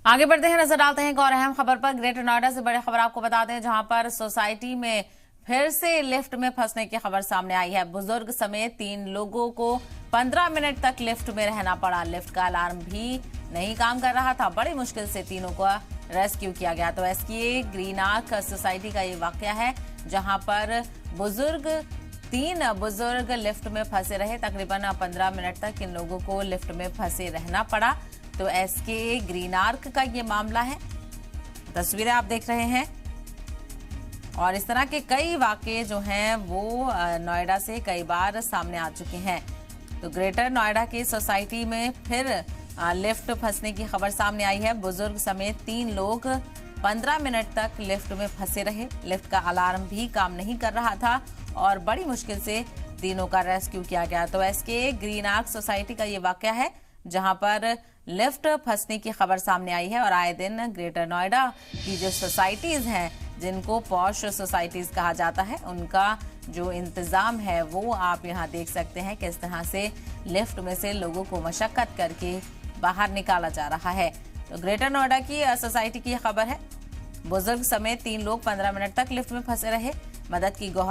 आगे बढ़ते हैं, नजर डालते हैं एक और अहम खबर पर। ग्रेटर नोएडा से बड़ी खबर आपको बताते हैं, जहां पर सोसाइटी में फिर से लिफ्ट में फंसने की खबर सामने आई है। बुजुर्ग समेत 3 लोगों को 15 मिनट तक लिफ्ट में रहना पड़ा। लिफ्ट का अलार्म भी नहीं काम कर रहा था। बड़ी मुश्किल से तीनों को रेस्क्यू किया गया। तो एसके ग्रीन आर्क सोसाइटी का ये वाकया है, जहां पर 3 बुजुर्ग लिफ्ट में फंसे रहे। तकरीबन 15 मिनट तक इन लोगों को लिफ्ट में फंसे रहना पड़ा। तो एसके ग्रीन आर्क का ये मामला है, तस्वीरें आप देख रहे हैं। और इस तरह के कई वाकये जो हैं वो नोएडा से कई बार सामने आ चुके हैं। तो ग्रेटर नोएडा की सोसाइटी में फिर लिफ्ट फंसने की खबर सामने आई है। बुजुर्ग समेत 3 लोग 15 मिनट तक लिफ्ट में फंसे रहे। लिफ्ट का अलार्म भी काम नहीं कर रहा था और बड़ी मुश्किल से तीनों का रेस्क्यू किया गया। तो एसके ग्रीन आर्क सोसाइटी का ये वाकया है, जहां पर लिफ्ट फंसने की खबर सामने आई है। और आए दिन ग्रेटर नोएडा की जो सोसाइटीज हैं, जिनको पॉश सोसाइटीज कहा जाता है, उनका जो इंतजाम है वो आप यहां देख सकते हैं, किस तरह से लिफ्ट में से लोगों को मशक्कत करके बाहर निकाला जा रहा है। तो ग्रेटर नोएडा की सोसाइटी की खबर है, बुजुर्ग समेत 3 लोग 15 मिनट तक लिफ्ट में फंसे रहे। मदद की गुहार